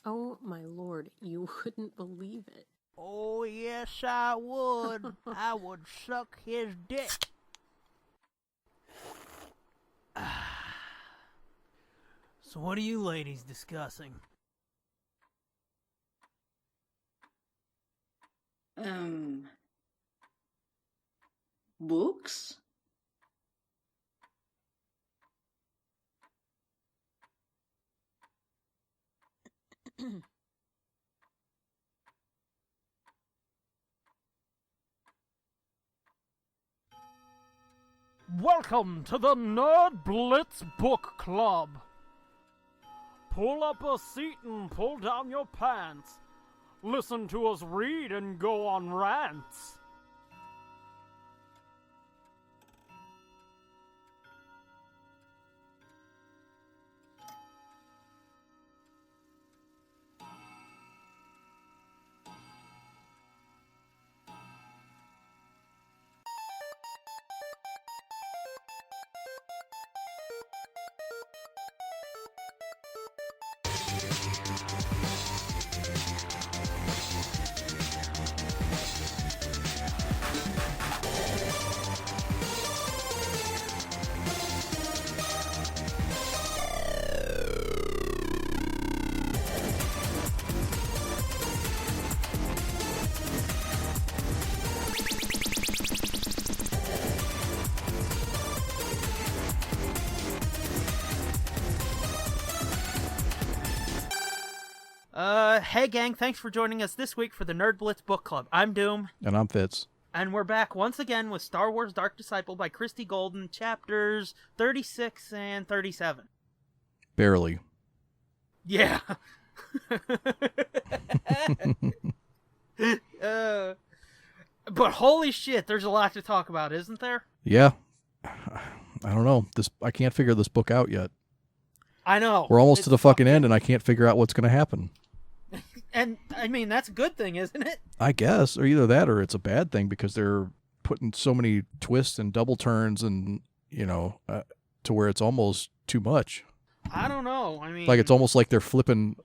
Oh, my lord, you wouldn't believe it. Oh, yes, I would. I would suck his dick. So what are you ladies discussing? Books? Welcome to the Nerd Blitz Book Club. Pull up a seat and pull down your pants. Listen to us read and go on rants. Hey gang, thanks for joining us this week for the Nerd Blitz Book Club. I'm Doom. And I'm Fitz. And we're back once again with Star Wars Dark Disciple by Christie Golden, chapters 36 and 37. Barely. Yeah. But holy shit, there's a lot to talk about, isn't there? Yeah. I don't know. I can't figure this book out yet. I know. We're almost to the fucking end, and I can't figure out what's going to happen. And, I mean, that's a good thing, isn't it? I guess. Or either that or it's a bad thing because they're putting so many twists and double turns and, to where it's almost too much. I don't know. I mean... Like it's almost like they're flipping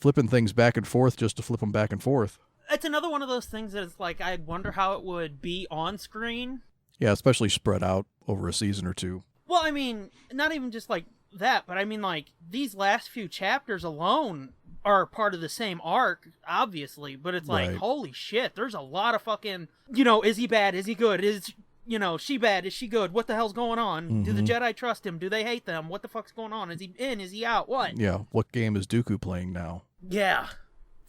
things back and forth just to flip them back and forth. It's another one of those things that it's like, I wonder how it would be on screen. Yeah, especially spread out over a season or two. Well, I mean, not even just like that, but I mean, like, these last few chapters alone are part of the same arc, obviously, but it's like, Right. Holy shit, there's a lot of fucking, is he bad? Is he good? Is, she bad? Is she good? What the hell's going on? Mm-hmm. Do the Jedi trust him? Do they hate them? What the fuck's going on? Is he in? Is he out? What? Yeah, what game is Dooku playing now? Yeah.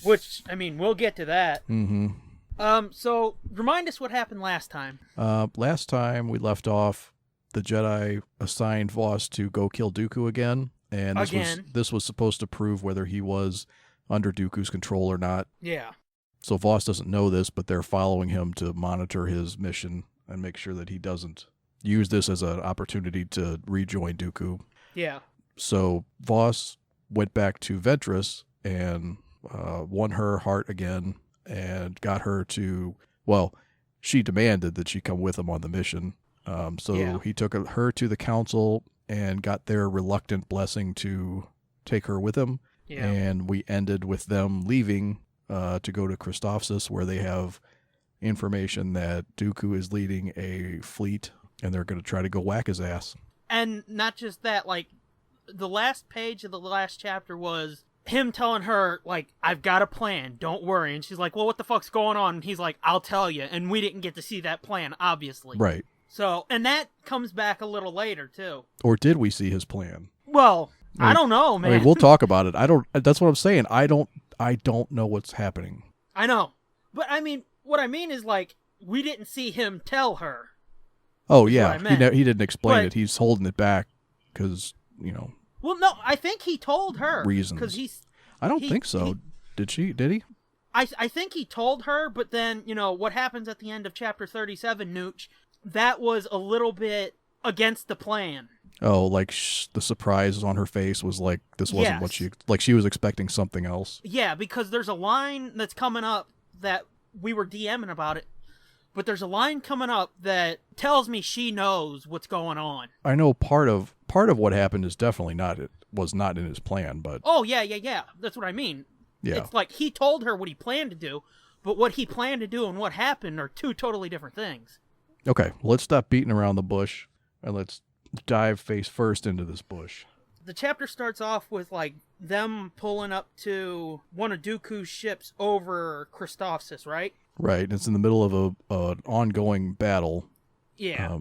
Which, I mean, we'll get to that. Mm-hmm. So, remind us what happened last time. Last time we left off, the Jedi assigned Voss to go kill Dooku again. And this was supposed to prove whether he was under Dooku's control or not. Yeah. So Voss doesn't know this, but they're following him to monitor his mission and make sure that he doesn't use this as an opportunity to rejoin Dooku. Yeah. So Voss went back to Ventress and won her heart again and got her to, well, she demanded that she come with him on the mission. He took her to the council and got their reluctant blessing to take her with him. Yeah. And we ended with them leaving to go to Christophsis, where they have information that Dooku is leading a fleet, and they're going to try to go whack his ass. And not just that, like, the last page of the last chapter was him telling her, like, I've got a plan, don't worry. And she's like, well, what the fuck's going on? And he's like, I'll tell you. And we didn't get to see that plan, obviously. Right. So, and that comes back a little later, too. Or did we see his plan? Well, I don't know, man. I mean, we'll talk about it. That's what I'm saying. I don't know what's happening. I know. But, I mean, what I mean is, like, we didn't see him tell her. Oh, yeah. He didn't explain it. He's holding it back because, Well, no, I think he told her. Reasons. Because I don't think so. Did he? I think he told her, but then, what happens at the end of chapter 37, Nooch, that was a little bit against the plan. Oh, like the surprise on her face was like, this wasn't what she was expecting something else. Yeah, because there's a line that's coming up that we were DMing about it, but there's a line coming up that tells me she knows what's going on. I know part of what happened is definitely was not in his plan, but... Oh, yeah, that's what I mean. Yeah. It's like he told her what he planned to do, but what he planned to do and what happened are two totally different things. Okay, let's stop beating around the bush and let's dive face first into this bush. The chapter starts off with like them pulling up to one of Dooku's ships over Christophsis, right? Right. It's in the middle of an ongoing battle. Yeah.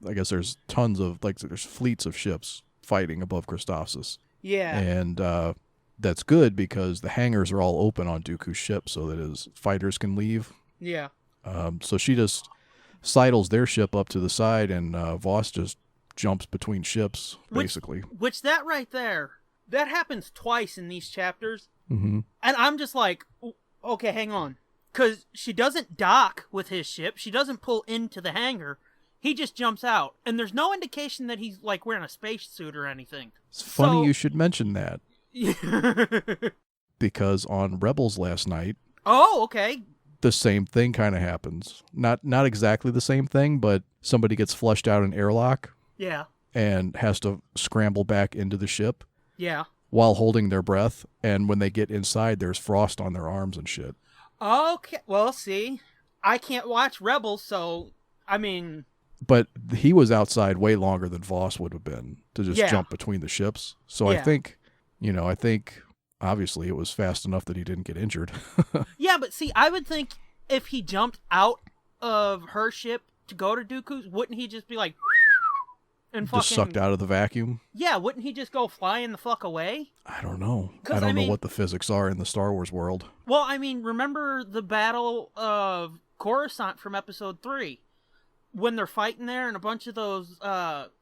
I guess there's tons of, like, there's fleets of ships fighting above Christophsis. Yeah. And that's good because the hangars are all open on Dooku's ship so that his fighters can leave. Yeah. So she just sidles their ship up to the side, and Voss just jumps between ships, basically. Which that right there, that happens twice in these chapters. Mm-hmm. And I'm just like, okay, hang on. Because she doesn't dock with his ship. She doesn't pull into the hangar. He just jumps out. And there's no indication that he's, like, wearing a spacesuit or anything. It's funny you should mention that. Because on Rebels last night... Oh, okay. The same thing kind of happens. Not exactly the same thing, but somebody gets flushed out an airlock. Yeah. And has to scramble back into the ship. Yeah. While holding their breath. And when they get inside, there's frost on their arms and shit. Okay. Well, see, I can't watch Rebels, so, I mean... But he was outside way longer than Voss would have been to just jump between the ships. So I think, obviously it was fast enough that he didn't get injured. Yeah, but see, I would think if he jumped out of her ship to go to Dooku's, wouldn't he just be like... and fucking... Just sucked out of the vacuum? Yeah, wouldn't he just go flying the fuck away? I don't know. I don't know what the physics are in the Star Wars world. Well, I mean, remember the Battle of Coruscant from Episode 3? When they're fighting there and a bunch of those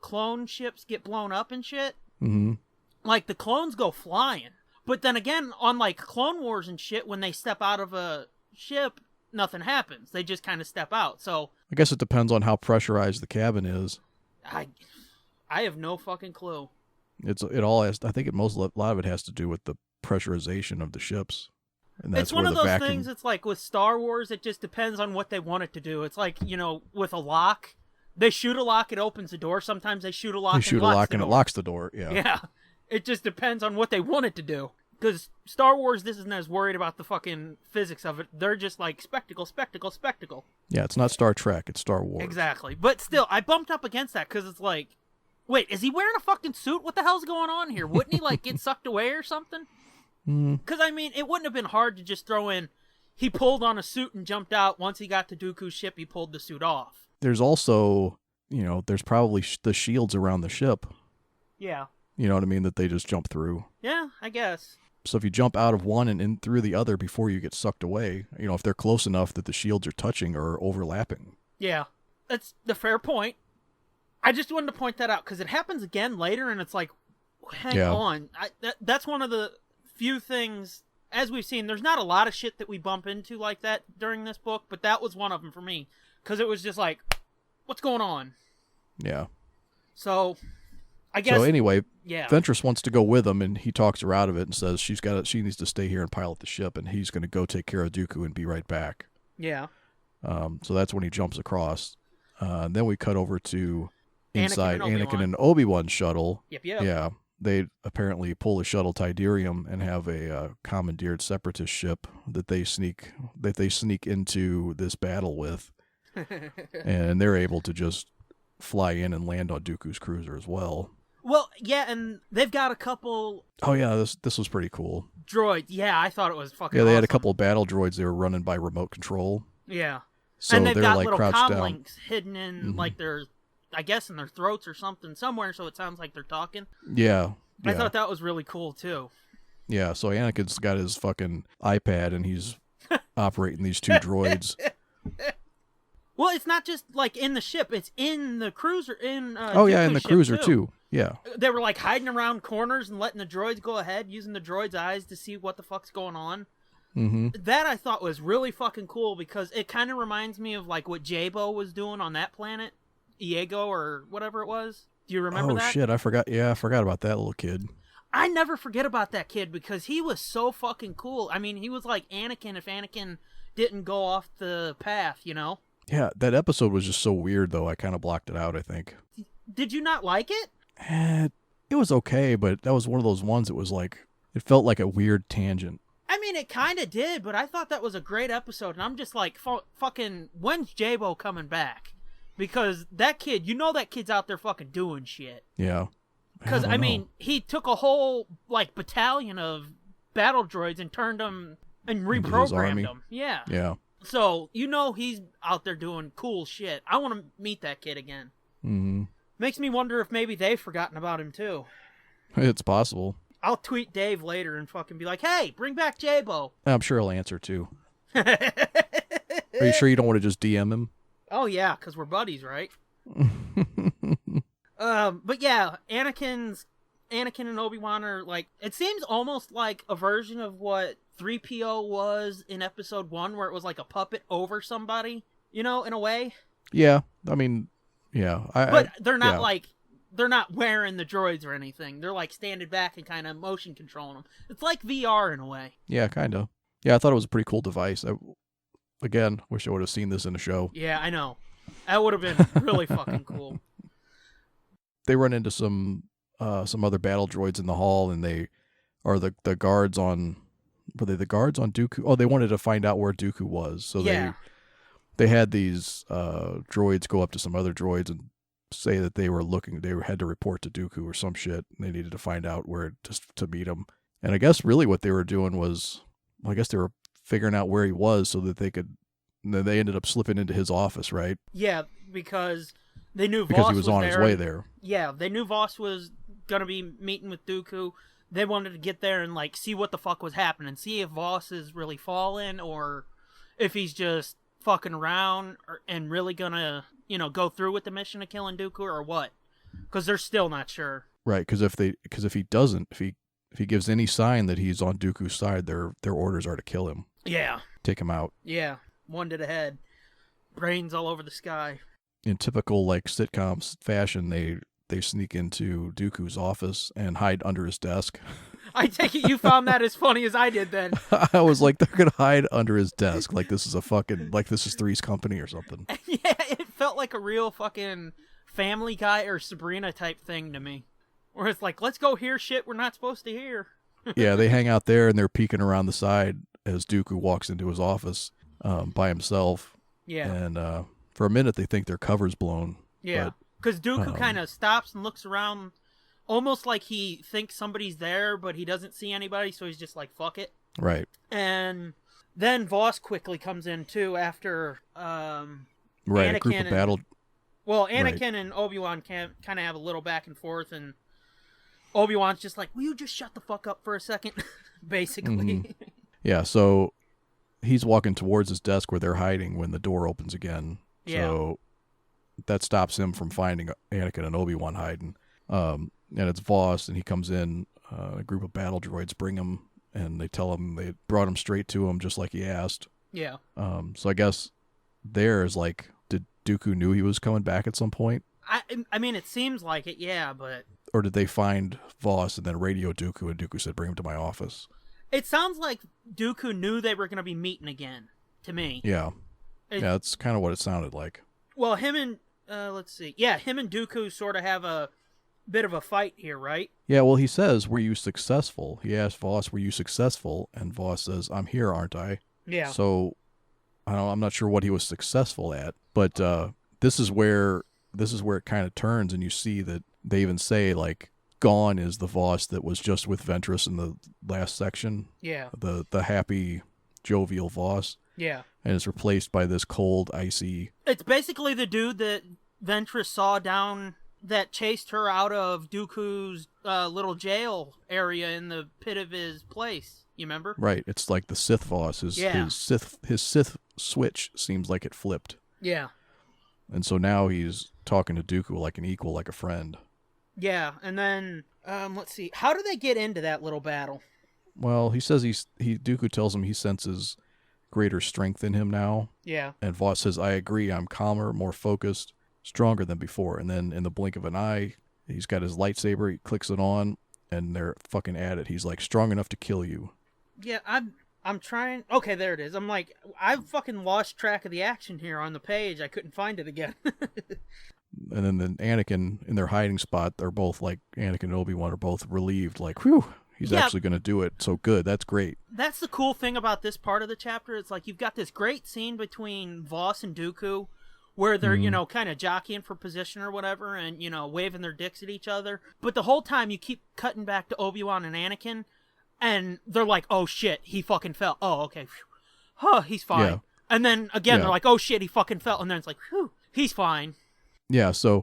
clone ships get blown up and shit? Mm-hmm. Like, the clones go flying. But then again, on, like, Clone Wars and shit, when they step out of a ship, nothing happens. They just kind of step out, so... I guess it depends on how pressurized the cabin is. I have no fucking clue. I think a lot of it has to do with the pressurization of the ships. And that's it's one where of the those vacuum... things, it's like with Star Wars, it just depends on what they want it to do. It's like, with a lock. They shoot a lock, it opens the door. Sometimes they shoot a lock and it locks the door. Yeah. Yeah. It just depends on what they want it to do. Because Star Wars, this isn't as worried about the fucking physics of it. They're just like, spectacle, spectacle, spectacle. Yeah, it's not Star Trek, it's Star Wars. Exactly. But still, I bumped up against that because it's like, wait, is he wearing a fucking suit? What the hell's going on here? Wouldn't he, like, get sucked away or something? Because, I mean, it wouldn't have been hard to just throw in, he pulled on a suit and jumped out. Once he got to Dooku's ship, he pulled the suit off. There's also, there's probably the shields around the ship. Yeah. You know what I mean? That they just jump through. Yeah, I guess. So if you jump out of one and in through the other before you get sucked away, if they're close enough that the shields are touching or overlapping. Yeah, that's the fair point. I just wanted to point that out because it happens again later, and it's like, hang on. That's one of the few things, as we've seen, there's not a lot of shit that we bump into like that during this book, but that was one of them for me. Because it was just like, what's going on? Yeah. So, I guess... So anyway, Ventress wants to go with him, and he talks her out of it and says she needs to stay here and pilot the ship, and he's going to go take care of Dooku and be right back. Yeah. So that's when he jumps across. Then we cut over to inside Anakin and Obi-Wan's shuttle. Yep. Yeah. They apparently pull a shuttle Tydirium and have a commandeered separatist ship that they sneak into this battle with. And they're able to just fly in and land on Dooku's cruiser as well. Well, yeah, and they've got a couple... Oh, yeah, this was pretty cool. Droids. Yeah, I thought it was fucking Yeah, they awesome. had a couple of battle droids they were running by remote control. Yeah. So and they've they're got like little crouched comm down. links hidden in, like, their... I guess in their throats or something somewhere, so it sounds like they're talking. Yeah. I thought that was really cool, too. Yeah, so Anakin's got his fucking iPad, and he's operating these two droids. Well, it's not just, like, in the ship. It's in the cruiser, in in the cruiser, too. Yeah. They were, like, hiding around corners and letting the droids go ahead, using the droids' eyes to see what the fuck's going on. Mm-hmm. That I thought was really fucking cool, because it kind of reminds me of, like, what Jabo was doing on that planet. Iago, or whatever it was. Do you remember that? Oh, shit, I forgot. Yeah, I forgot about that little kid. I never forget about that kid, because he was so fucking cool. I mean, he was like Anakin if Anakin didn't go off the path, Yeah, that episode was just so weird, though. I kind of blocked it out, I think. Did you not like it? It was okay, but that was one of those ones that was like, it felt like a weird tangent. I mean, it kind of did, but I thought that was a great episode, and I'm just like, fucking, when's J-Bo coming back? Because that kid, that kid's out there fucking doing shit. Yeah. Because, I mean, he took a whole, like, battalion of battle droids and turned them and reprogrammed them. Yeah. Yeah. So, he's out there doing cool shit. I want to meet that kid again. Mm-hmm. Makes me wonder if maybe they've forgotten about him, too. It's possible. I'll tweet Dave later and fucking be like, hey, bring back J-Bo. I'm sure he'll answer, too. Are you sure you don't want to just DM him? Oh, yeah, because we're buddies, right? But yeah, Anakin and Obi-Wan are like, it seems almost like a version of what 3PO was in episode 1, where it was like a puppet over somebody, in a way. Yeah, I mean, yeah. But they're not they're not wearing the droids or anything. They're like standing back and kind of motion controlling them. It's like VR in a way. Yeah, kind of. Yeah, I thought it was a pretty cool device. Again, wish I would have seen this in the show. Yeah, I know. That would have been really fucking cool. They run into some other battle droids in the hall, and they are the guards on. Were they the guards on Dooku? Oh, they wanted to find out where Dooku was, so they had these droids go up to some other droids and say that they had to report to Dooku or some shit, and they needed to find out where to meet him. And I guess really what they were doing was, I guess they were figuring out where he was so that they could. And then they ended up slipping into his office, right? Yeah, because they knew because Voss he was on his way there. Yeah, they knew Voss was gonna be meeting with Dooku. They wanted to get there and like see what the fuck was happening, see if Voss is really fallen or if he's just fucking around and really gonna go through with the mission of killing Dooku or what. Because they're still not sure. Right, because if he doesn't, if he gives any sign that he's on Dooku's side, their orders are to kill him. Yeah. Take him out. Yeah. One to the head. Brains all over the sky. In typical like sitcoms fashion, they sneak into Dooku's office and hide under his desk. I take it you found that as funny as I did then. I was like, they're gonna hide under his desk like this is Three's Company or something. Yeah, it felt like a real fucking Family Guy or Sabrina type thing to me. Where it's like, let's go hear shit we're not supposed to hear. Yeah, they hang out there and they're peeking around the side as Dooku walks into his office by himself. Yeah. And for a minute they think their cover's blown. Yeah. Because Dooku kind of stops and looks around almost like he thinks somebody's there, but he doesn't see anybody, so he's just like, fuck it. Right. And then Voss quickly comes in too after right, Anakin a group of battle. Well, Anakin and Obi-Wan kind of have a little back and forth, and Obi-Wan's just like, will you just shut the fuck up for a second? Basically. Mm-hmm. Yeah, so he's walking towards his desk where they're hiding when the door opens again. Yeah. So that stops him from finding Anakin and Obi-Wan hiding. And it's Voss, and he comes in. A group of battle droids bring him, and they tell him they brought him straight to him just like he asked. Yeah. So I guess there's like, did Dooku knew he was coming back at some point? I mean, it seems like it, yeah, but... Or did they find Voss and then radio Dooku, and Dooku said, bring him to my office? It sounds like Dooku knew they were going to be meeting again, to me. Yeah. Yeah, that's kind of what it sounded like. Well, him and... let's see. Yeah, him and Dooku sort of have a bit of a fight here, right? Yeah, well, he says, were you successful? He asked Voss, were you successful? And Voss says, I'm here, aren't I? Yeah. So, I'm not sure what he was successful at, but this is where it kind of turns, and you see that they even say, like, gone is the Voss that was just with Ventress in the last section. Yeah. The happy, jovial Voss. Yeah. And it's replaced by this cold, icy... It's basically the dude that Ventress saw down... that chased her out of Dooku's little jail area in the pit of his place. You remember? Right. It's like the Sith Voss. His Sith switch seems like it flipped. Yeah. And so now he's talking to Dooku like an equal, like a friend. Yeah, and then let's see. How do they get into that little battle? Well, he says Dooku tells him he senses greater strength in him now. Yeah. And Voss says, I agree. I'm calmer, more focused, stronger than before. And then in the blink of an eye, he's got his lightsaber, he clicks it on, and they're fucking at it. He's like, strong enough to kill you. Yeah, I'm trying. Okay, there it is. I'm like, I've fucking lost track of the action here on the page. I couldn't find it again. And then Anakin, in their hiding spot, they're both like, Anakin and Obi-Wan are both relieved, like, whew, He's actually going to do it. So good. That's great. That's the cool thing about this part of the chapter. It's like you've got this great scene between Voss and Dooku where they're, kind of jockeying for position or whatever and, waving their dicks at each other. But the whole time you keep cutting back to Obi-Wan and Anakin and they're like, oh shit, he fucking fell. Oh, okay. Huh, he's fine. Yeah. And then again, they're like, oh shit, he fucking fell. And then it's like, whew, he's fine. Yeah, so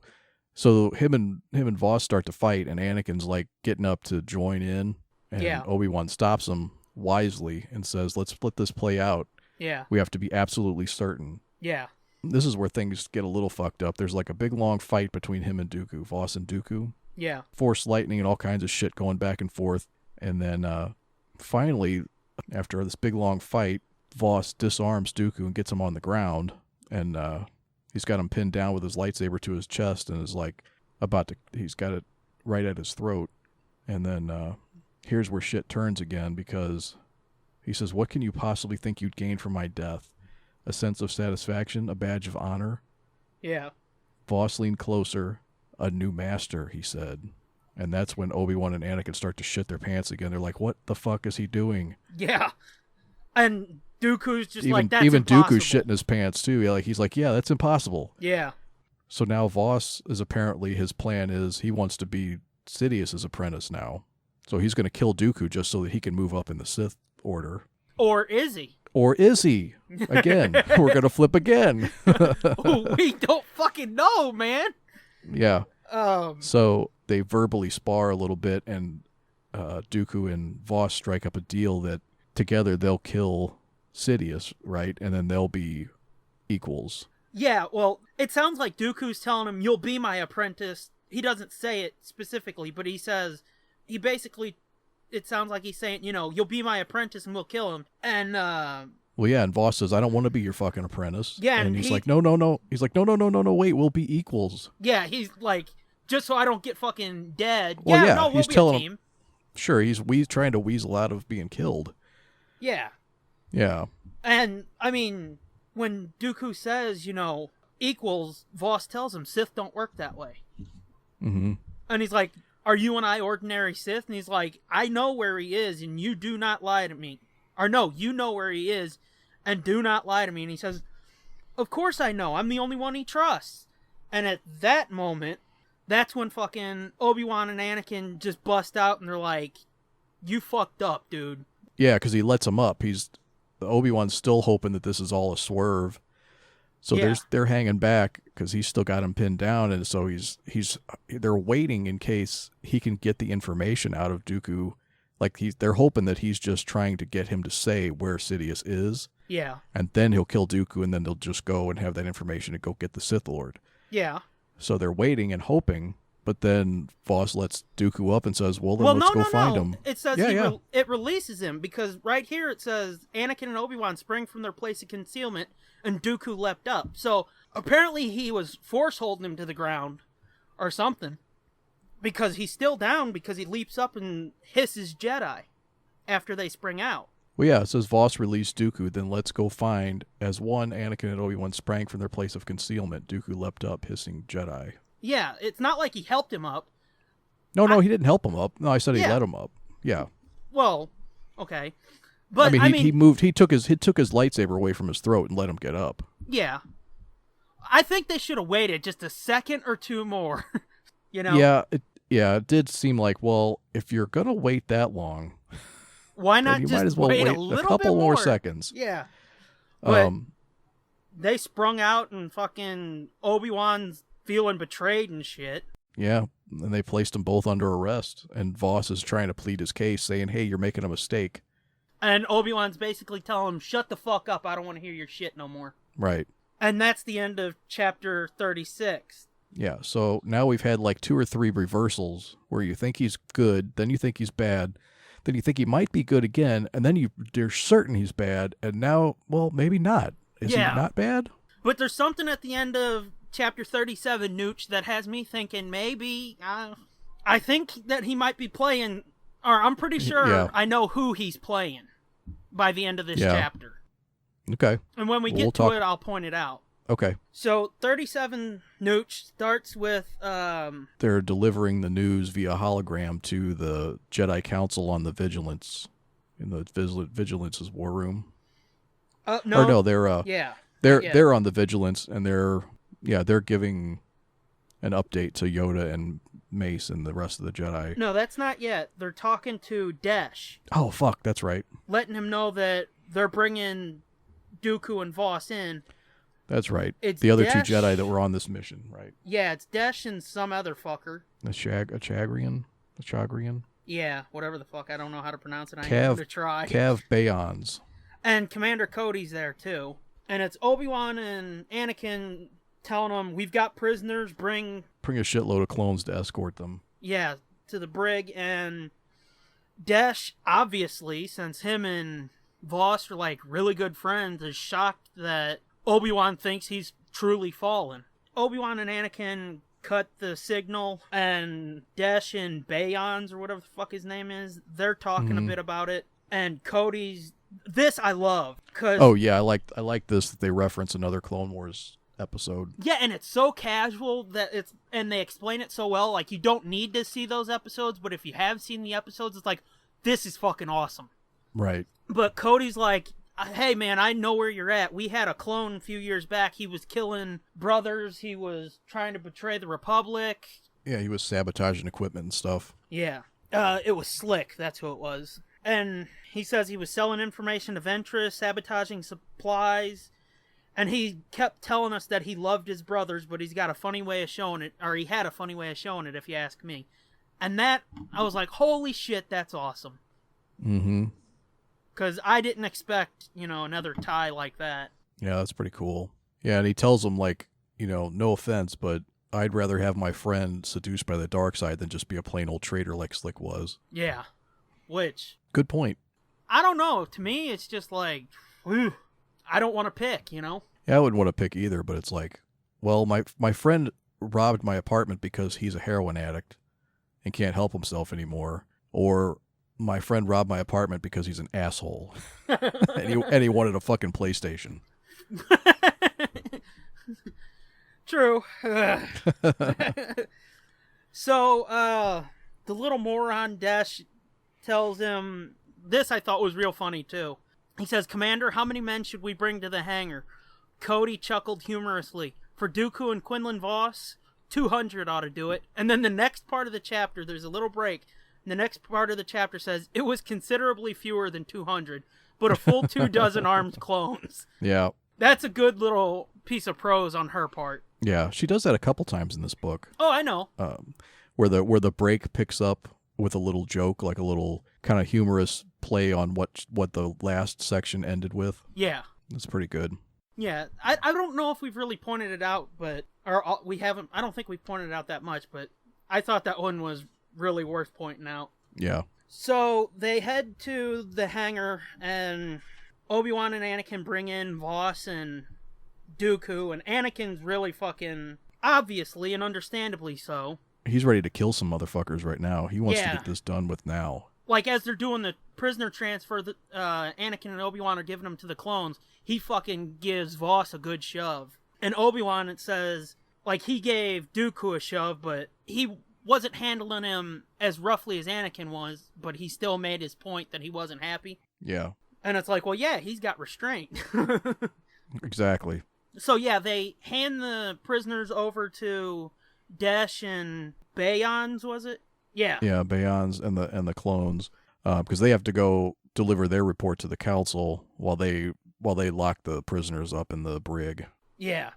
him and Voss start to fight, and Anakin's like getting up to join in, and Obi-Wan stops him wisely and says, "Let's let this play out. Yeah, we have to be absolutely certain." Yeah, this is where things get a little fucked up. There's like a big long fight between him and Dooku, Voss and Dooku. Yeah, Force lightning and all kinds of shit going back and forth, and then finally, after this big long fight, Voss disarms Dooku and gets him on the ground, and he's got him pinned down with his lightsaber to his chest and is like he's got it right at his throat. And then here's where shit turns again, because he says, "What can you possibly think you'd gain from my death? A sense of satisfaction? A badge of honor?" Yeah. Voss leaned closer. "A new master," he said. And that's when Obi-Wan and Anakin start to shit their pants again. They're like, what the fuck is he doing? Yeah. And Dooku's just that's impossible. Dooku's shitting his pants too. Yeah, he's like, yeah, that's impossible. Yeah. So now Voss is apparently, his plan is he wants to be Sidious's apprentice now. So he's going to kill Dooku just so that he can move up in the Sith order. Or is he? Or is he? Again, we're going to flip again. We don't fucking know, man. Yeah. So they verbally spar a little bit, and Dooku and Voss strike up a deal that together they'll kill Sidious, right? And then they'll be equals. Yeah, well, it sounds like Dooku's telling him, "You'll be my apprentice." He doesn't say it specifically, but it sounds like he's saying, "You'll be my apprentice and we'll kill him." And, well, yeah, and Voss says, "I don't want to be your fucking apprentice." Yeah, and he's like, no. He's like, no, wait, we'll be equals. Yeah, he's like, just so I don't get fucking dead. Well, yeah, no, we'll he's be telling a team. him, sure, he's trying to weasel out of being killed. Yeah. Yeah. And, I mean, when Dooku says, equals, Voss tells him Sith don't work that way. Mm-hmm. And he's like, "Are you and I ordinary Sith?" And he's like, "I know where he is, and you do not lie to me." Or no, you know where he is, and do not lie to me. And he says, "Of course I know. I'm the only one he trusts." And at that moment, that's when fucking Obi-Wan and Anakin just bust out, and they're like, "You fucked up, dude." Yeah, because he lets him up. Obi-Wan's still hoping that this is all a swerve. So they're hanging back because he's still got him pinned down, and so they're waiting in case he can get the information out of Dooku. Like they're hoping that he's just trying to get him to say where Sidious is. Yeah. And then he'll kill Dooku, and then they'll just go and have that information and go get the Sith Lord. Yeah. So they're waiting and hoping, but then Voss lets Dooku up and says, "Well, then let's go find him." It says it releases him, because right here it says Anakin and Obi-Wan sprang from their place of concealment, and Dooku leapt up. So apparently he was force holding him to the ground or something, because he's still down because he leaps up and hisses Jedi after they spring out. Well, yeah, it says Voss released Dooku, then let's go find. As one, Anakin and Obi-Wan sprang from their place of concealment. Dooku leapt up, hissing Jedi. Yeah, it's not like he helped him up. No, he didn't help him up. No, I said he let him up. Yeah. Well, okay. But he moved. He took his lightsaber away from his throat and let him get up. Yeah, I think they should have waited just a second or two more. Yeah, it did seem like, well, if you're gonna wait that long, why not you just might as well wait wait a couple more seconds. Yeah. But they sprung out, and fucking Obi-Wan's feeling betrayed and shit. Yeah, and they placed them both under arrest, and Voss is trying to plead his case, saying, "Hey, you're making a mistake." And Obi-Wan's basically telling him, "Shut the fuck up, I don't want to hear your shit no more." Right. And that's the end of chapter 36. Yeah, so now we've had like 2 or 3 reversals where you think he's good, then you think he's bad, then you think he might be good again, and then you're certain he's bad, and now, well, maybe not. Is he not bad? But there's something at the end of chapter 37, Nooch, that has me thinking maybe, I think that he might be playing, or I'm pretty sure I know who he's playing by the end of this chapter. Okay. And when we get to it, I'll point it out. Okay. So 37 Nooch starts with They're delivering the news via hologram to the Jedi Council on the Vigilance, in the Vigilance's war room. no. Or no, they're Yeah. they're on the Vigilance, and they're giving an update to Yoda and Mace and the rest of the Jedi. No, that's not yet. They're talking to Dash, Oh fuck, that's right. letting him know that they're bringing Dooku and Voss in. That's right. It's the other Dash- two Jedi that were on this mission, right? Yeah, it's Dash and some other fucker. A Chagrian. Yeah, whatever the fuck. I don't know how to pronounce it. I ain't Cav going to try. Bayons. And Commander Cody's there too. And it's Obi-Wan and Anakin telling them, we've got prisoners, bring a shitload of clones to escort them. Yeah, to the brig. And Dash, obviously, since him and Voss are like really good friends, is shocked that Obi-Wan thinks he's truly fallen. Obi-Wan and Anakin cut the signal, and Dash and Bayons, or whatever the fuck his name is, they're talking a bit about it. And Cody's... This I love, cause... Oh yeah, I like this, that they reference another Clone Wars episode. Yeah, and it's so casual that it's... And they explain it so well, like, you don't need to see those episodes, but if you have seen the episodes, it's like, this is fucking awesome. Right. But Cody's like, hey man, I know where you're at. We had a clone a few years back. He was killing brothers. He was trying to betray the Republic. Yeah, he was sabotaging equipment and stuff. Yeah. It was Slick. That's who it was. And he says he was selling information to Ventress, sabotaging supplies. And he kept telling us that he loved his brothers, but he's got a funny way of showing it. Or he had a funny way of showing it, if you ask me. And that, I was like, holy shit, that's awesome. Mm-hmm. Because I didn't expect, another tie like that. Yeah, that's pretty cool. Yeah, and he tells him, like, no offense, but I'd rather have my friend seduced by the dark side than just be a plain old traitor like Slick was. Yeah. Which... Good point. I don't know. To me, it's just like, whew, I don't want to pick, Yeah, I wouldn't want to pick either, but it's like, well, my friend robbed my apartment because he's a heroin addict and can't help himself anymore. Or... my friend robbed my apartment because he's an asshole. and he wanted a fucking PlayStation. True. So, the little moron Dash tells him, this I thought was real funny too. He says, Commander, how many men should we bring to the hangar? Cody chuckled humorously. For Dooku and Quinlan Voss, 200 ought to do it. And then the next part of the chapter, there's a little break. The next part of the chapter says, it was considerably fewer than 200, but a full 24 armed clones. Yeah. That's a good little piece of prose on her part. Yeah, she does that a couple times in this book. Oh, I know. Where the break picks up with a little joke, like a little kind of humorous play on what the last section ended with. Yeah. It's pretty good. Yeah, I don't know if we've really pointed it out, or we haven't. I don't think we've pointed it out that much, but I thought that one was really worth pointing out. Yeah. So they head to the hangar, and Obi-Wan and Anakin bring in Voss and Dooku, and Anakin's really fucking, obviously and understandably so. He's ready to kill some motherfuckers right now. He wants to Yeah. get this done with now. Like, as they're doing the prisoner transfer that Anakin and Obi-Wan are giving them to the clones, he fucking gives Voss a good shove. And Obi-Wan, it says, like, he gave Dooku a shove, but he wasn't handling him as roughly as Anakin was, but he still made his point that he wasn't happy. Yeah. And it's like, well, yeah, he's got restraint. Exactly. So, yeah, they hand the prisoners over to Dash and Bayons, was it? Yeah. Yeah, Bayons and the clones, because they have to go deliver their report to the council while they lock the prisoners up in the brig. Yeah.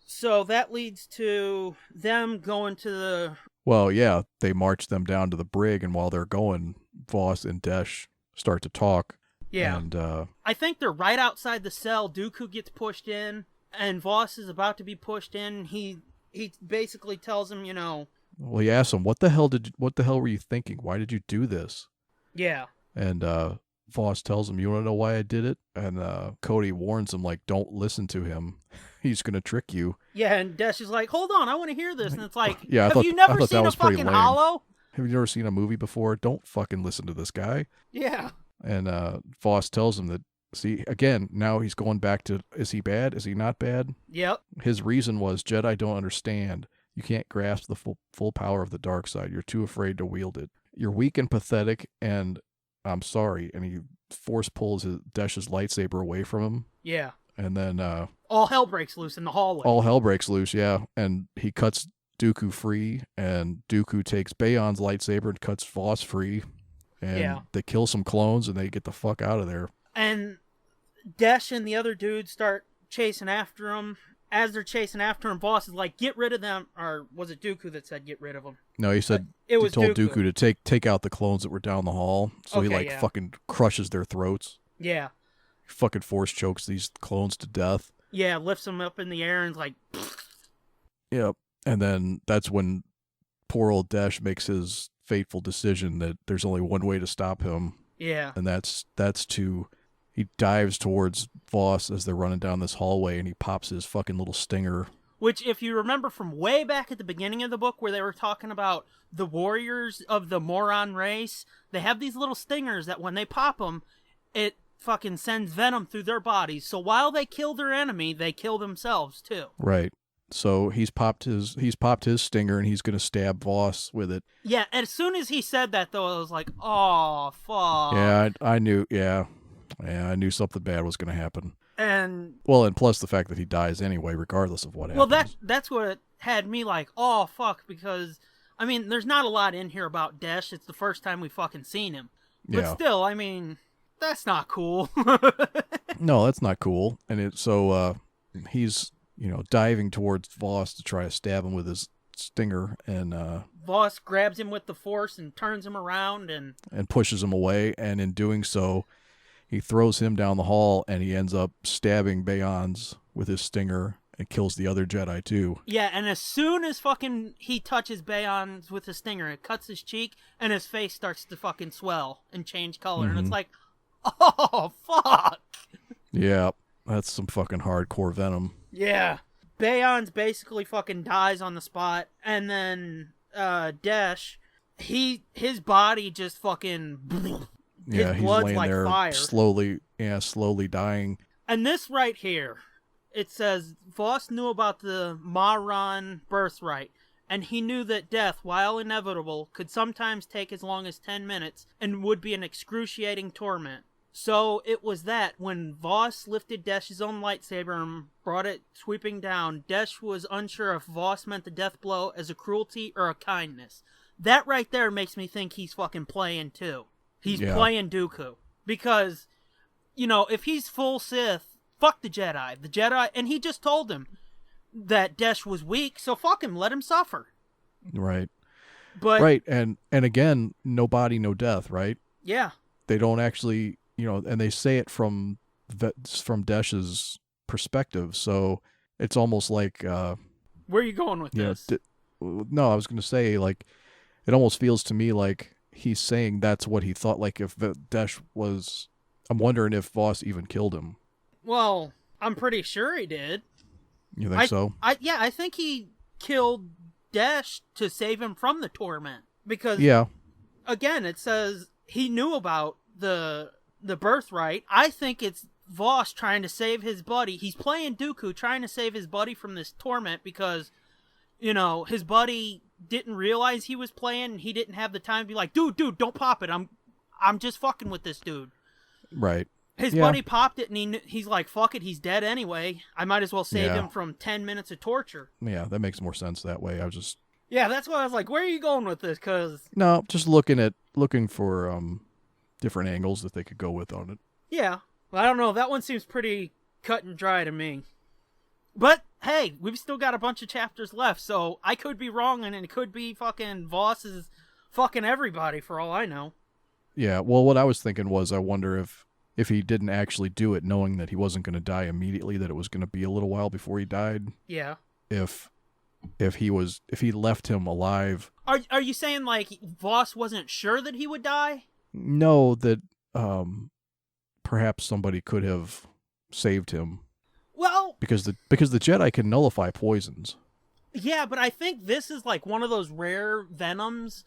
So that leads to them going to the... Well, yeah, they march them down to the brig, and while they're going, Voss and Dash start to talk. Yeah. And I think they're right outside the cell. Dooku gets pushed in, and Voss is about to be pushed in. He basically tells him, well, he asks him, what the hell were you thinking? Why did you do this? Yeah. And Voss tells him, you want to know why I did it? And Cody warns him, like, don't listen to him. He's going to trick you. Yeah, and Dash is like, hold on, I want to hear this. And it's like, yeah, have you never that seen a was pretty fucking lame. Hollow? Have you never seen a movie before? Don't fucking listen to this guy. Yeah. And Voss tells him that See, again, now he's going back to, is he bad? Is he not bad? Yep. His reason was, Jedi don't understand. You can't grasp the full power of the dark side. You're too afraid to wield it. You're weak and pathetic, and I'm sorry. And he force pulls Desh's lightsaber away from him. Yeah. And then all hell breaks loose in the hallway. all hell breaks loose, yeah. And he cuts Dooku free, and Dooku takes Bayon's lightsaber and cuts Voss free. And they kill some clones, and they get the fuck out of there. And Desh and the other dudes start chasing after him. As they're chasing after him, Voss is like, get rid of them. Or was it Dooku that said get rid of them? No, he said it was told Dooku to take out the clones that were down the hall. So he fucking crushes their throats. Yeah. He fucking force chokes these clones to death. Yeah, lifts them up in the air and is like... Yep. And then that's when poor old Desh makes his fateful decision that there's only one way to stop him. Yeah. And that's to... He dives towards Voss as they're running down this hallway, and he pops his fucking little stinger. Which, if you remember from way back at the beginning of the book where they were talking about the warriors of the Moron race, they have these little stingers that when they pop them, it fucking sends venom through their bodies. So while they kill their enemy, they kill themselves too. Right. So he's popped his stinger, and he's going to stab Voss with it. Yeah, and as soon as he said that, though, I was like, oh, fuck. Yeah, I knew, yeah, I knew something bad was going to happen. And plus the fact that he dies anyway, regardless of what happens. Well, that's what had me like, oh, fuck, because, I mean, there's not a lot in here about Desh. It's the first time we've fucking seen him. But still, I mean, that's not cool. No, that's not cool. And he's, diving towards Voss to try to stab him with his stinger, and Voss grabs him with the Force and turns him around and pushes him away, and in doing so, he throws him down the hall, and he ends up stabbing Bayons with his stinger and kills the other Jedi too. Yeah, and as soon as fucking he touches Bayons with his stinger, it cuts his cheek, and his face starts to fucking swell and change color, and it's like, oh, fuck! Yeah, that's some fucking hardcore venom. Yeah. Bayons basically fucking dies on the spot, and then Desh, his body just fucking... Yeah, his he's blood's laying like there fire. slowly dying. And this right here, it says, Voss knew about the Maran birthright, and he knew that death, while inevitable, could sometimes take as long as 10 minutes and would be an excruciating torment. So it was that when Voss lifted Desh's own lightsaber and brought it sweeping down, Desh was unsure if Voss meant the death blow as a cruelty or a kindness. That right there makes me think he's fucking playing too. He's playing Dooku. Because, if he's full Sith, fuck the Jedi. And he just told him that Desh was weak, so fuck him, let him suffer. Right. But right, and again, no body, no death, right? Yeah. They don't actually, and they say it from Desh's perspective, so it's almost like... where are you going with this? No, I was going to say, like, it almost feels to me like he's saying that's what he thought. Like, if Desh was... I'm wondering if Voss even killed him. Well, I'm pretty sure he did. You think so? I think he killed Desh to save him from the torment. Because, again, it says he knew about the birthright. I think it's Voss trying to save his buddy. He's playing Dooku, trying to save his buddy from this torment because, his buddy didn't realize he was playing, and he didn't have the time to be like, dude, don't pop it. I'm just fucking with this dude. Right. His buddy popped it, and he's like, fuck it, he's dead anyway. I might as well save him from 10 minutes of torture. Yeah, that makes more sense that way. Yeah, that's why I was like, where are you going with this? No, just looking for different angles that they could go with on it. Yeah. Well, I don't know. That one seems pretty cut and dry to me. But, hey, we've still got a bunch of chapters left, so I could be wrong, and it could be fucking Voss's fucking everybody for all I know. Yeah, well, what I was thinking was, I wonder if he didn't actually do it knowing that he wasn't going to die immediately, that it was going to be a little while before he died. Yeah. If he left him alive. Are you saying, like, Voss wasn't sure that he would die? No, that perhaps somebody could have saved him. Well, because the Jedi can nullify poisons. Yeah, but I think this is like one of those rare venoms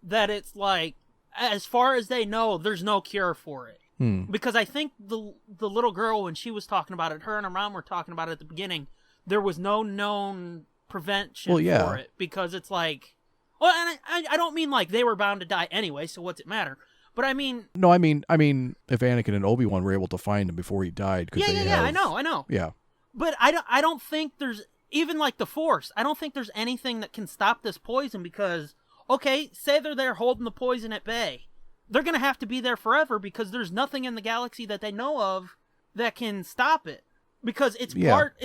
that it's like, as far as they know, there's no cure for it. Because I think the little girl, when she was talking about it, her and her mom were talking about it at the beginning, there was no known prevention for it. Because it's like... Well, and I don't mean like they were bound to die anyway, so what's it matter? But I mean... No, I mean, if Anakin and Obi-Wan were able to find him before he died... Yeah, I know. Yeah. But I don't think there's... Even like the Force, I don't think there's anything that can stop this poison because... Okay, say they're there holding the poison at bay. They're going to have to be there forever because there's nothing in the galaxy that they know of that can stop it. Because it's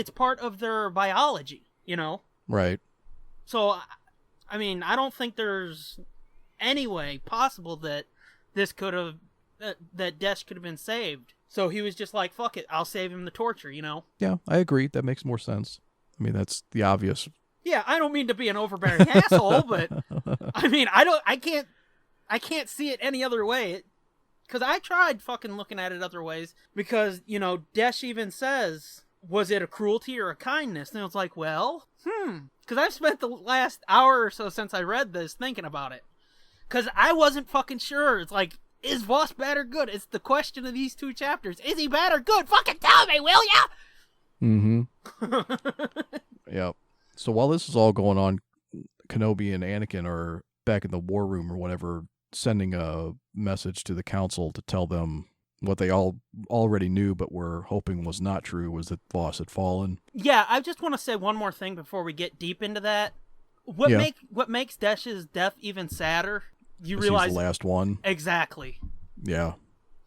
part of their biology, you know? Right. So, I mean, I don't think there's any way possible that this could have... that Desh could have been saved. So he was just like, fuck it, I'll save him the torture, you know? Yeah, I agree. That makes more sense. I mean, that's the obvious... Yeah, I don't mean to be an overbearing asshole, but I mean, I can't see it any other way. Because I tried fucking looking at it other ways. Because, you know, Desh even says, was it a cruelty or a kindness? And it was like, well, Because I've spent the last hour or so since I read this thinking about it. Because I wasn't fucking sure. It's like, is Voss bad or good? It's the question of these two chapters. Is he bad or good? Fucking tell me, will ya? Mm-hmm. Yep. So while this is all going on, Kenobi and Anakin are back in the war room or whatever, sending a message to the council to tell them what they all already knew but were hoping was not true, was that Voss had fallen. Yeah, I just want to say one more thing before we get deep into that. What makes Desh's death even sadder, you realize... He's the last one. Exactly. Yeah.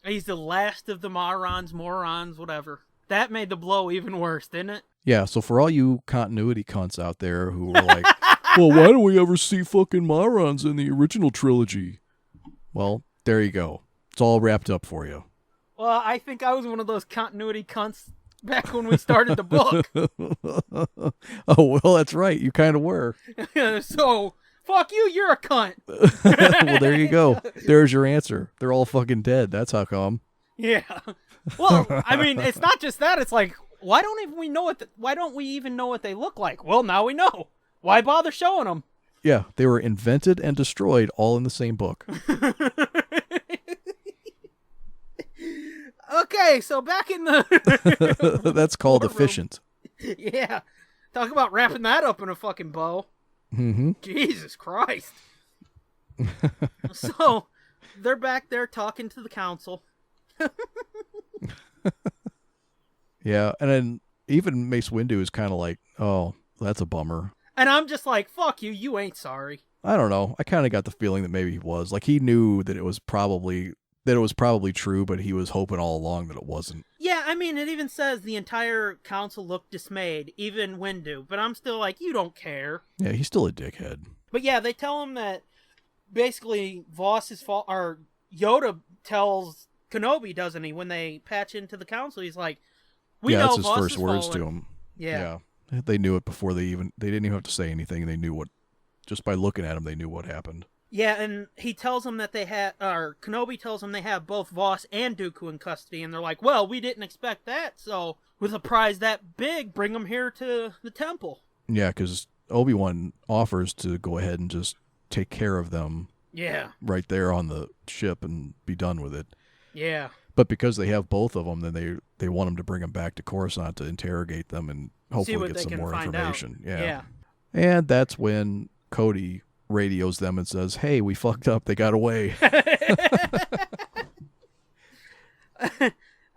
He's the last of the morons, whatever. That made the blow even worse, didn't it? Yeah, so for all you continuity cunts out there who were like, well, why don't we ever see fucking morons in the original trilogy? Well, there you go. It's all wrapped up for you. Well, I think I was one of those continuity cunts back when we started the book. Oh, well, that's right. You kind of were. So, fuck you, you're a cunt. Well, there you go. There's your answer. They're all fucking dead. That's how come. Yeah. Well, I mean, it's not just that. It's like, why don't we even know what they look like? Well, now we know. Why bother showing them? Yeah, they were invented and destroyed all in the same book. Okay, so back in the... That's called efficient. Yeah. Talk about wrapping that up in a fucking bow. Mm-hmm. Jesus Christ. So, they're back there talking to the council. Yeah, and then even Mace Windu is kind of like, oh, that's a bummer. And I'm just like, fuck you, you ain't sorry. I don't know. I kind of got the feeling that maybe he was. Like, he knew that it was probably true, but he was hoping all along that it wasn't. Yeah, I mean, it even says the entire council looked dismayed, even Windu. But I'm still like, you don't care. Yeah, he's still a dickhead. But yeah, they tell him that basically Voss's fault, or Yoda tells Kenobi, doesn't he, when they patch into the council, he's like, we know that's his Voss first is words fallen. to him. Yeah. They knew it before they didn't even have to say anything. They knew just by looking at him, they knew what happened. Yeah, and he tells them that Kenobi tells them they have both Voss and Dooku in custody, and they're like, well, we didn't expect that, so with a prize that big, bring them here to the temple. Yeah, because Obi-Wan offers to go ahead and just take care of them. Yeah. Right there on the ship and be done with it. Yeah. But because they have both of them, then they want him to bring them back to Coruscant to interrogate them and hopefully get some more information. Yeah. And that's when Cody radios them and says, hey, we fucked up. They got away.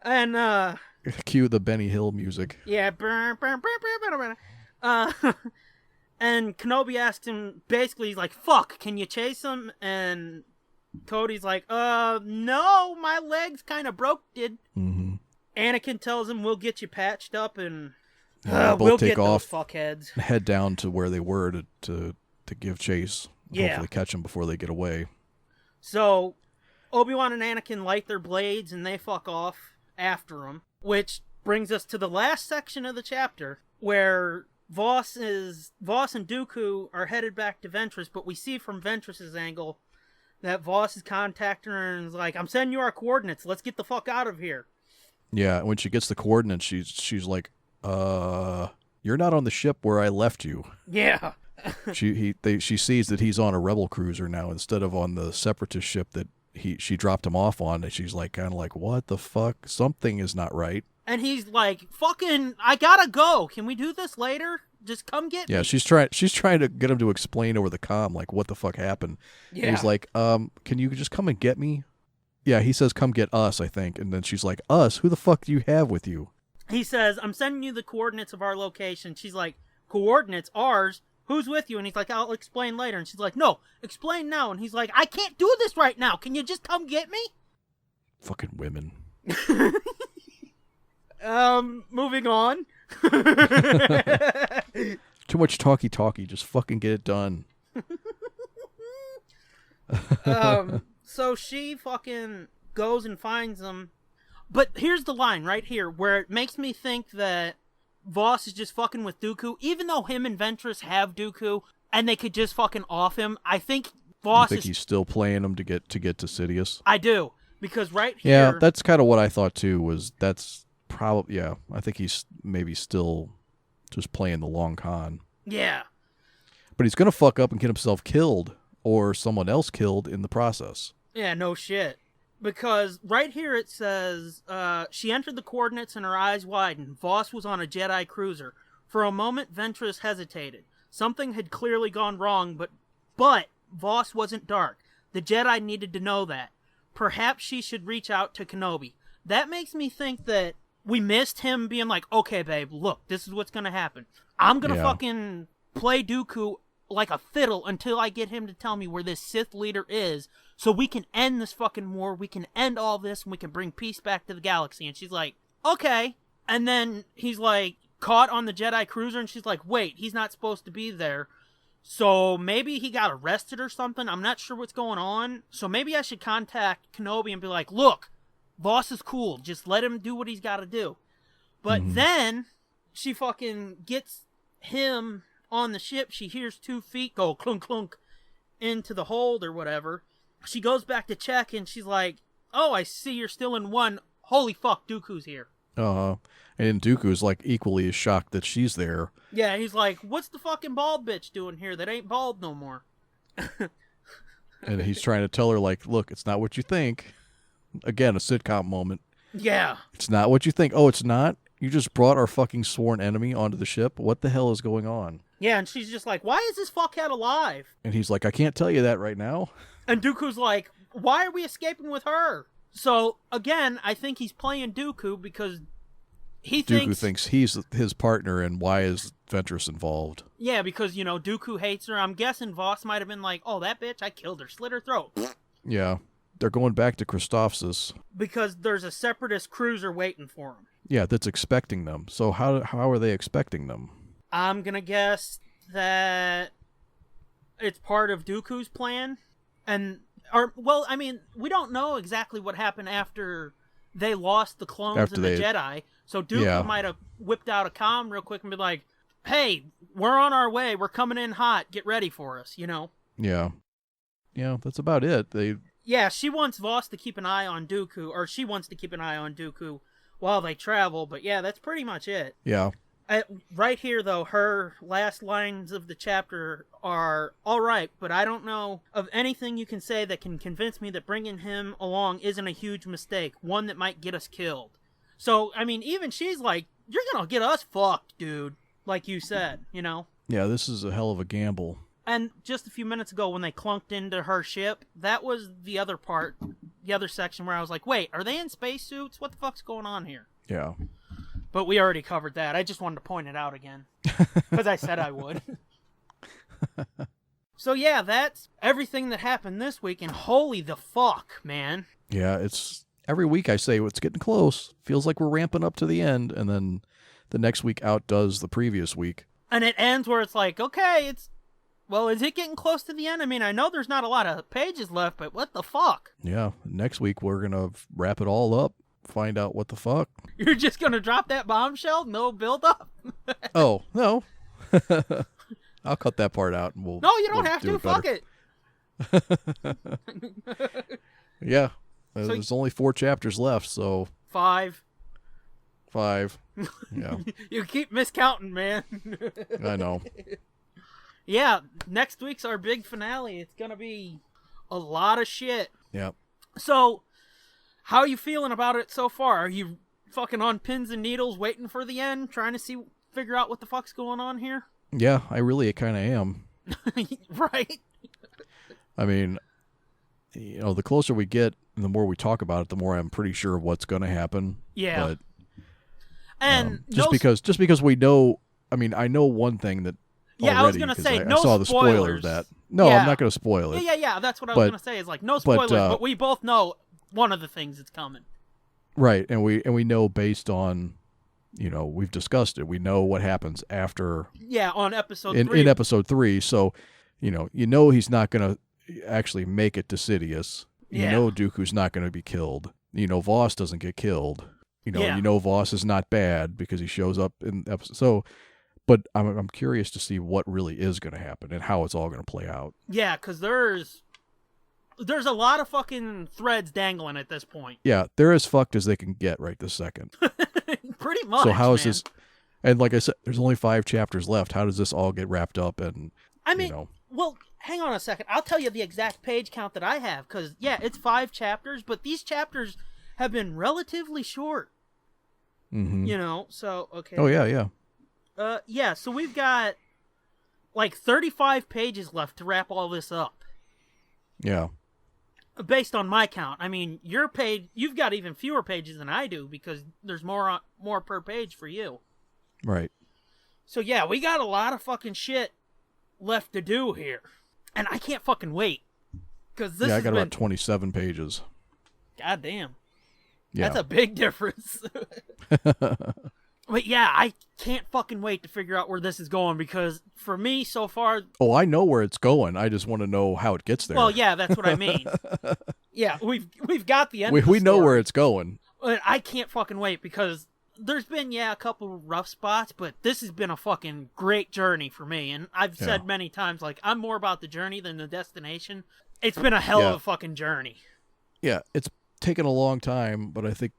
And, cue the Benny Hill music. Yeah. And Kenobi asked him, basically, he's like, fuck, can you chase him? And Cody's like, no, my leg's kind of broke, dude. Mm-hmm. Anakin tells him, we'll get you patched up and we'll take off, those fuckheads. Head down to where they were to give chase. Yeah. Hopefully catch them before they get away. So, Obi-Wan and Anakin light their blades and they fuck off after them, which brings us to the last section of the chapter where Voss and Dooku are headed back to Ventress, but we see from Ventress's angle that Voss is contacting her and is like, I'm sending you our coordinates. Let's get the fuck out of here. Yeah, when she gets the coordinates, she's like, you're not on the ship where I left you. Yeah. She sees that he's on a rebel cruiser now instead of on the separatist ship that she dropped him off on, and she's like, kind of like, what the fuck? Something is not right. And he's like, fucking, I gotta go. Can we do this later? Just come get me. Yeah, she's trying to get him to explain over the comm, like, what the fuck happened. Yeah. And he's like, can you just come and get me? Yeah, he says, come get us, I think. And then she's like, us? Who the fuck do you have with you? He says, I'm sending you the coordinates of our location. She's like, coordinates? Ours? Who's with you? And he's like, I'll explain later. And she's like, no, explain now. And he's like, I can't do this right now. Can you just come get me? Fucking women. Moving on. Too much talky. Just fucking get it done. So she fucking goes and finds them. But here's the line right here where it makes me think that Voss is just fucking with Dooku. Even though him and Ventress have Dooku and they could just fucking off him, I think Voss I think he's still playing him to get to Sidious. I do. Because right here... Yeah, that's kind of what I thought too, that's probably... Yeah, I think he's maybe still just playing the long con. Yeah. But he's going to fuck up and get himself killed or someone else killed in the process. Yeah, no shit. Because right here it says, she entered the coordinates and her eyes widened. Voss was on a Jedi cruiser. For a moment, Ventress hesitated. Something had clearly gone wrong, but Voss wasn't dark. The Jedi needed to know that. Perhaps she should reach out to Kenobi. That makes me think that we missed him being like, okay, babe, look, this is what's going to happen. I'm going to fucking play Dooku like a fiddle until I get him to tell me where this Sith leader is so we can end this fucking war, we can end all this, and we can bring peace back to the galaxy. And she's like, okay. And then he's like caught on the Jedi cruiser, and she's like, wait, he's not supposed to be there. So maybe he got arrested or something. I'm not sure what's going on. So maybe I should contact Kenobi and be like, look, Voss is cool. Just let him do what he's got to do. But then she fucking gets him on the ship. She hears 2 feet go clunk clunk into the hold or whatever. She goes back to check and she's like, oh, I see you're still in 1. Holy fuck, Dooku's here. And Dooku's like equally as shocked that she's there. Yeah, he's like, what's the fucking bald bitch doing here that ain't bald no more? And he's trying to tell her, like, look, it's not what you think. Again, a sitcom moment. Yeah. It's not what you think. Oh, it's not? You just brought our fucking sworn enemy onto the ship? What the hell is going on? Yeah, and she's just like, why is this fuckhead alive? And he's like, I can't tell you that right now. And Dooku's like, why are we escaping with her? So, again, I think he's playing Dooku because Dooku thinks he's his partner, and why is Ventress involved? Yeah, because, you know, Dooku hates her. I'm guessing Voss might have been like, oh, that bitch, I killed her, slit her throat. Yeah. They're going back to Christophsis. Because there's a separatist cruiser waiting for them. Yeah, that's expecting them. So how are they expecting them? I'm going to guess that it's part of Dooku's plan. We don't know exactly what happened after they lost the clones and the Jedi. So Dooku might have whipped out a comm real quick and be like, hey, we're on our way. We're coming in hot. Get ready for us, you know? Yeah. Yeah, that's about it. Yeah, she wants Voss to keep an eye on Dooku, or she wants to keep an eye on Dooku while they travel, but yeah, that's pretty much it. Yeah. Right here, though, her last lines of the chapter are, all right, but I don't know of anything you can say that can convince me that bringing him along isn't a huge mistake, one that might get us killed. So, I mean, even she's like, you're gonna get us fucked, dude, like you said, you know? Yeah, this is a hell of a gamble. And just a few minutes ago when they clunked into her ship, that was the other part, the other section where I was like, wait, are they in spacesuits? What the fuck's going on here? Yeah. But we already covered that. I just wanted to point it out again. Because I said I would. So yeah, that's everything that happened this week, and holy the fuck, man. Yeah, it's every week I say, it's getting close. Feels like we're ramping up to the end, and then the next week outdoes the previous week. And it ends where it's like, okay, is it getting close to the end? I mean, I know there's not a lot of pages left, but what the fuck? Yeah, next week we're going to wrap it all up, find out what the fuck. You're just going to drop that bombshell? No build-up? Oh, no. I'll cut that part out. And no, you don't have to. Fuck it. Yeah. There's only 4 chapters left, so... 5. Yeah. You keep miscounting, man. I know. Yeah, next week's our big finale. It's going to be a lot of shit. Yep. So, how are you feeling about it so far? Are you fucking on pins and needles waiting for the end, trying to figure out what the fuck's going on here? Yeah, I really kind of am. Right? I mean, the closer we get and the more we talk about it, the more I'm pretty sure of what's going to happen. Yeah. But and just because we know, I mean, I know one thing that yeah, already, I was going to say, I no saw the spoiler of spoilers. that. No, Yeah. I'm not going to spoil it. Yeah, that's what I was going to say, is like, no spoilers, but we both know one of the things that's coming. Right, and we know based on, we've discussed it. We know what happens after. Yeah, on episode 3. In episode 3, so, he's not going to actually make it to Sidious. Yeah. Dooku's not going to be killed. Voss doesn't get killed. Voss is not bad because he shows up in episode. So, but I'm curious to see what really is going to happen and how it's all going to play out. Yeah, because there's a lot of fucking threads dangling at this point. Yeah, they're as fucked as they can get right this second. Pretty much. So how is man. this? And like I said, there's only 5 chapters left. How does this all get wrapped up? And I mean, well, hang on a second. I'll tell you the exact page count that I have, because yeah, it's 5 chapters, but these chapters have been relatively short. Mm-hmm. So okay. Oh yeah. Yeah. So we've got like 35 pages left to wrap all this up. Yeah. Based on my count. I mean, you've got even fewer pages than I do because there's more per page for you. Right. So yeah, we got a lot of fucking shit left to do here. And I can't fucking wait. Cause this I got about 27 pages. God damn. Yeah. That's a big difference. But yeah, I can't fucking wait to figure out where this is going, because for me so far... Oh, I know where it's going. I just want to know how it gets there. Well, yeah, that's what I mean. Yeah, we've got the end of the we know story, where it's going. But I can't fucking wait, because there's been, a couple rough spots, but this has been a fucking great journey for me. And I've said many times, like, I'm more about the journey than the destination. It's been a hell of a fucking journey. Yeah, it's taken a long time, but I think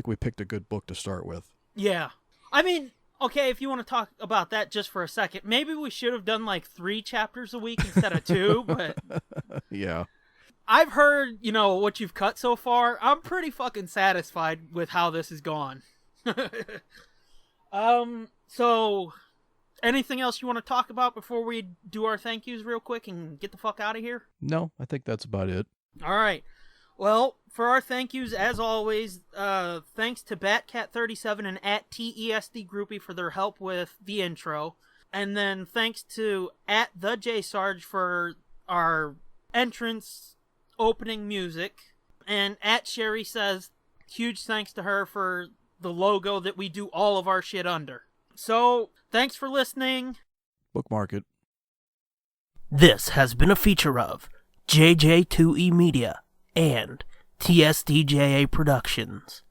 we picked a good book to start with. Yeah. I mean, okay, if you want to talk about that just for a second, maybe we should have done like 3 chapters a week instead of 2, but... Yeah. I've heard, what you've cut so far. I'm pretty fucking satisfied with how this has gone. So, anything else you want to talk about before we do our thank yous real quick and get the fuck out of here? No, I think that's about it. All right. Well, for our thank yous, as always, thanks to Batcat37 and @TESDGroupie for their help with the intro. And then thanks to @TheJSarge for our entrance opening music. And @Sherry says, huge thanks to her for the logo that we do all of our shit under. So, thanks for listening. Bookmark it. This has been a feature of JJ2E Media and TSDJA Productions.